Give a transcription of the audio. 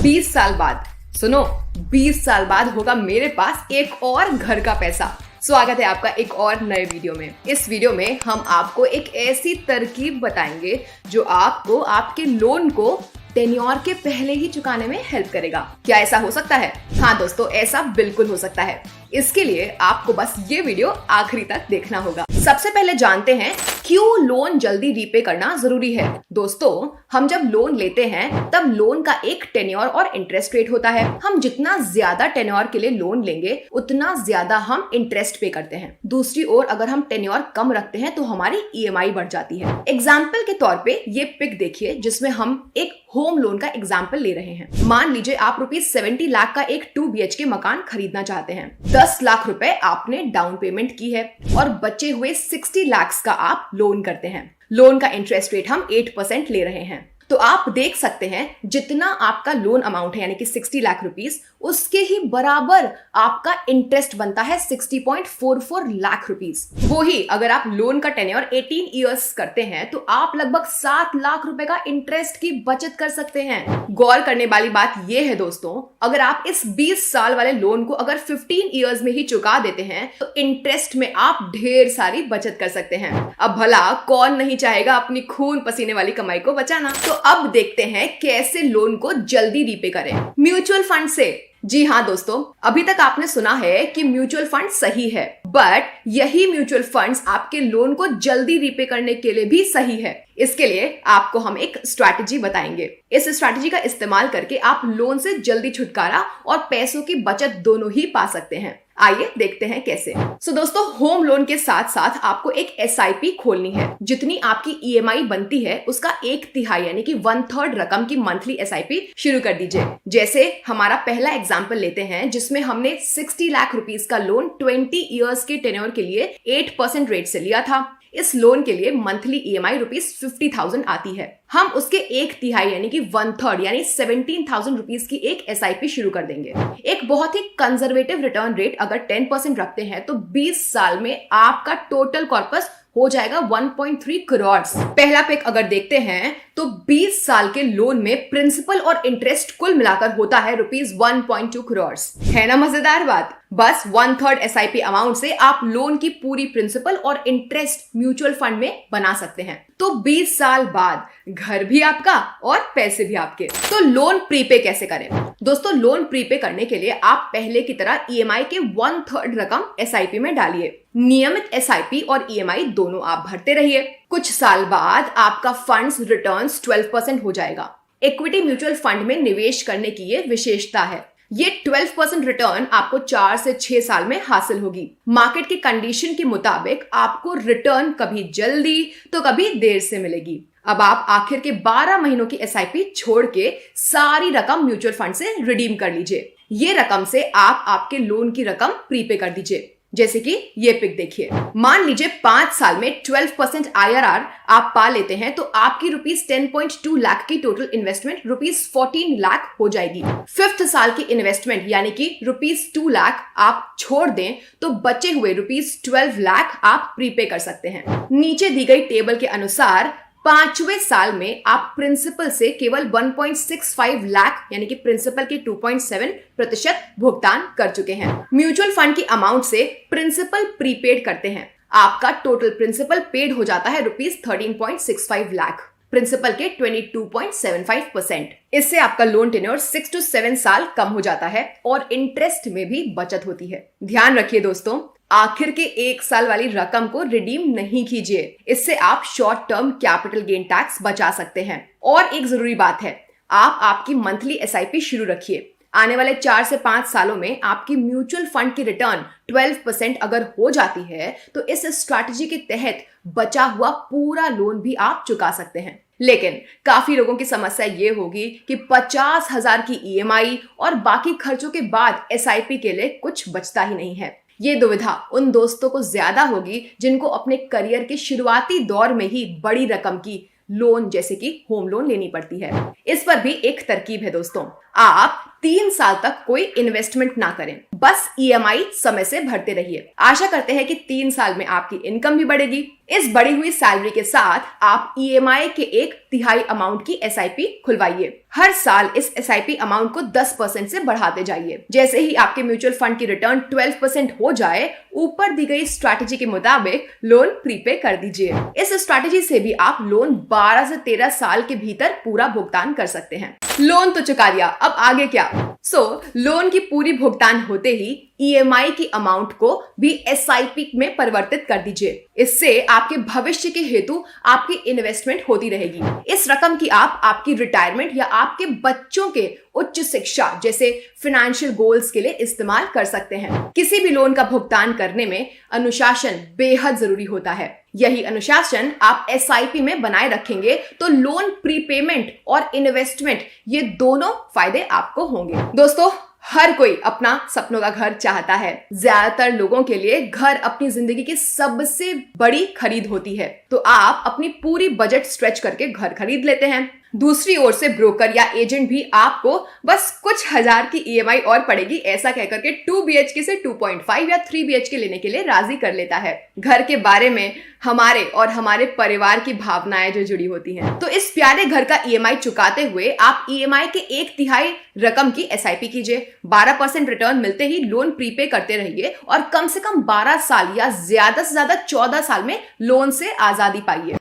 20 साल बाद, सुनो, 20 साल बाद होगा मेरे पास एक और घर का पैसा। स्वागत है आपका एक और नए वीडियो में। इस वीडियो में हम आपको एक ऐसी तरकीब बताएंगे जो आपको आपके लोन को टेन्योर के पहले ही चुकाने में हेल्प करेगा। क्या ऐसा हो सकता है? हाँ दोस्तों, ऐसा बिल्कुल हो सकता है। इसके लिए आपको बस ये वीडियो आखिरी तक देखना होगा। सबसे पहले जानते हैं क्यों लोन जल्दी रीपे करना जरूरी है। दोस्तों, हम जब लोन लेते हैं तब लोन का एक टेन्योर और इंटरेस्ट रेट होता है। हम जितना ज्यादा टेन्योर के लिए लोन लेंगे उतना ज्यादा हम इंटरेस्ट पे करते हैं। दूसरी ओर अगर हम टेन्योर कम रखते हैं तो हमारी ईएमआई बढ़ जाती है। एग्जाम्पल के तौर पे ये पिक देखिए जिसमें हम एक होम लोन का एग्जाम्पल ले रहे हैं। मान लीजिए आप ₹70 लाख का एक 2 BHK मकान खरीदना चाहते हैं। 10 लाख रुपए आपने डाउन पेमेंट की है और बचे हुए 60 लाख का आप लोन करते हैं। लोन का इंटरेस्ट रेट हम 8% ले रहे हैं। तो आप देख सकते हैं जितना आपका लोन अमाउंट है यानी कि 60 लाख रुपीस, उसके ही बराबर आपका इंटरेस्ट बनता है 60.44 लाख रुपीस। वो ही अगर आप लोन का टेन्योर 18 इयर्स करते हैं तो आप लगभग 7 लाख रुपए का इंटरेस्ट की बचत कर सकते हैं। गौर करने वाली बात यह है दोस्तों, अगर आप इस 20 साल वाले लोन को अगर 15 इयर्स में ही चुका देते हैं तो इंटरेस्ट में आप ढेर सारी बचत कर सकते हैं। अब भला कौन नहीं चाहेगा अपनी खून पसीने वाली कमाई को बचाना। तो अब देखते हैं कैसे लोन को जल्दी रीपे करें। म्यूचुअल फंड से। जी हाँ दोस्तों, अभी तक आपने सुना है कि म्यूचुअल फंड सही है, बट यही म्यूचुअल फंड्स आपके लोन को जल्दी रीपे करने के लिए भी सही है। इसके लिए आपको हम एक स्ट्रैटेजी बताएंगे। इस स्ट्रैटेजी का इस्तेमाल करके आप लोन से जल्दी छुटकारा और पैसों की बचत दोनों ही पा सकते हैं। आइए देखते हैं कैसे। दोस्तों, होम लोन के साथ साथ आपको एक SIP खोलनी है। जितनी आपकी EMI बनती है उसका 1/3 यानी कि 1/3 रकम की मंथली SIP शुरू कर दीजिए। जैसे हमारा पहला एग्जाम्पल लेते हैं जिसमें हमने 60 लाख रुपीस का लोन 20 इयर्स के टेन्योर के लिए 8% रेट से लिया था। इस लोन के लिए मंथली EMI ₹50,000 आती है। हम उसके 1/3 यानी कि 1/3 यानी 17,000 रुपीस की एक SIP शुरू कर देंगे। एक बहुत ही कंजर्वेटिव रिटर्न रेट अगर 10% रखते हैं तो 20 साल में आपका टोटल कॉर्पस हो जाएगा 1.3 करोड़। पहला पिक अगर देखते हैं तो 20 साल के लोन में प्रिंसिपल और इंटरेस्ट कुल मिलाकर होता है ₹1.2 करोड़। है ना मजेदार बात? बस 1/3 SIP अमाउंट से आप लोन की पूरी प्रिंसिपल और इंटरेस्ट म्यूचुअल फंड में बना सकते हैं। तो 20 साल बाद घर भी आपका और पैसे भी आपके। तो लोन प्रीपे कैसे करें? दोस्तों, लोन प्रीपे करने के लिए आप पहले की तरह EMI के 1/3 रकम SIP में डालिए। नियमित SIP और EMI दोनों आप भरते रहिए। कुछ साल बाद आपका फंड्स रिटर्न्स 12% हो जाएगा। इक्विटी म्यूचुअल फंड में निवेश करने की ये विशेषता है। ये 12% रिटर्न आपको 4 से 6 साल में हासिल होगी। मार्केट की कंडीशन के मुताबिक आपको रिटर्न कभी जल्दी तो कभी देर से मिलेगी। अब आप आखिर के 12 महीनों की SIP छोड़ के सारी रकम म्यूचुअल फंड से रिडीम कर लीजिए। ये रकम से आप आपके लोन की रकम प्रीपे कर दीजिए। जैसे कि ये पिक देखिए। मान लीजिए 5 साल में 12% IRR आप पा लेते हैं तो आपकी ₹10.2 लाख की टोटल इन्वेस्टमेंट ₹14 लाख हो जाएगी। 5th साल की इन्वेस्टमेंट यानी कि ₹2 लाख आप छोड़ दें तो बचे हुए ₹12 लाख आप प्रीपे कर सकते हैं। नीचे दी गई टेबल के अनुसार 5वें साल में आप प्रिंसिपल से केवल 1.65 लाख यानी कि प्रिंसिपल के 2.7% भुगतान कर चुके हैं। म्यूचुअल फंड की अमाउंट से प्रिंसिपल प्रीपेड करते हैं। आपका टोटल प्रिंसिपल पेड हो जाता है ₹13.65 लाख, प्रिंसिपल के 22.75%। इससे आपका लोन टेन्योर 6 to 7 साल कम हो जाता है और इंटरेस्ट में भी बचत होती है। ध्यान रखिए दोस्तों, आखिर के 1 साल वाली रकम को रिडीम नहीं कीजिए। इससे आप short term capital gain tax बचा सकते हैं। और एक जरूरी बात है, आप आपकी मंथली SIP शुरू रखिए। आने वाले 4 से 5 सालों में आपकी म्यूचुअल फंड की रिटर्न 12% अगर हो जाती है तो इस स्ट्रैटेजी के तहत बचा हुआ पूरा लोन भी आप चुका सकते हैं। लेकिन काफी लोगों की समस्या ये होगी कि 50,000 की EMI और बाकी खर्चों के बाद SIP के लिए कुछ बचता ही नहीं है। ये दुविधा उन दोस्तों को ज्यादा होगी जिनको अपने करियर के शुरुआती दौर में ही बड़ी रकम की लोन जैसे कि होम लोन लेनी पड़ती है। इस पर भी एक तरकीब है दोस्तों। आप 3 साल तक कोई इन्वेस्टमेंट ना करें, बस ईएमआई समय से भरते रहिए। आशा करते हैं कि 3 साल में आपकी इनकम भी बढ़ेगी। इस बढ़ी हुई सैलरी के साथ आप ईएमआई के 1/3 अमाउंट की एसआईपी खुलवाइए। हर साल इस एसआईपी अमाउंट को 10% से बढ़ाते जाइए। जैसे ही आपके म्यूचुअल फंड की रिटर्न 12% हो जाए, ऊपर दी गई स्ट्रैटेजी के मुताबिक लोन प्रीपे कर दीजिए। इस स्ट्रैटेजी से भी आप लोन 12 से 13 साल के भीतर पूरा भुगतान कर सकते हैं। लोन तो चुका दिया, अब आगे क्या? लोन की पूरी भुगतान होते ही ईएमआई की अमाउंट को भी एसआईपी में परिवर्तित कर दीजिए। इससे आपके भविष्य के हेतु आपकी इन्वेस्टमेंट होती रहेगी। इस रकम की आप आपकी रिटायरमेंट या आपके बच्चों के उच्च शिक्षा जैसे फाइनेंशियल गोल्स के लिए इस्तेमाल कर सकते हैं। किसी भी लोन का भुगतान करने में अनुशासन बेहद जरूरी होता है। यही अनुशासन आप एसआईपी में बनाए रखेंगे तो लोन प्रीपेमेंट और इन्वेस्टमेंट ये दोनों फायदे आपको होंगे। दोस्तों, हर कोई अपना सपनों का घर चाहता है। ज्यादातर लोगों के लिए घर अपनी जिंदगी की सबसे बड़ी खरीद होती है, तो आप अपनी पूरी बजट स्ट्रेच करके घर खरीद लेते हैं। दूसरी ओर से ब्रोकर या एजेंट भी आपको बस कुछ हजार की ईएमआई और पड़ेगी ऐसा कहकर के 2 BHK से 2.5 या 3 BHK लेने के लिए राजी कर लेता है। घर के बारे में हमारे और हमारे परिवार की भावनाएं जो जुड़ी होती हैं। तो इस प्यारे घर का ईएमआई चुकाते हुए आप ईएमआई के 1/3 रकम की एसआईपी कीजिए। 12% रिटर्न मिलते ही लोन प्रीपे करते रहिए और कम से कम 12 साल या ज्यादा से ज्यादा 14 साल में लोन से आजादी पाइए।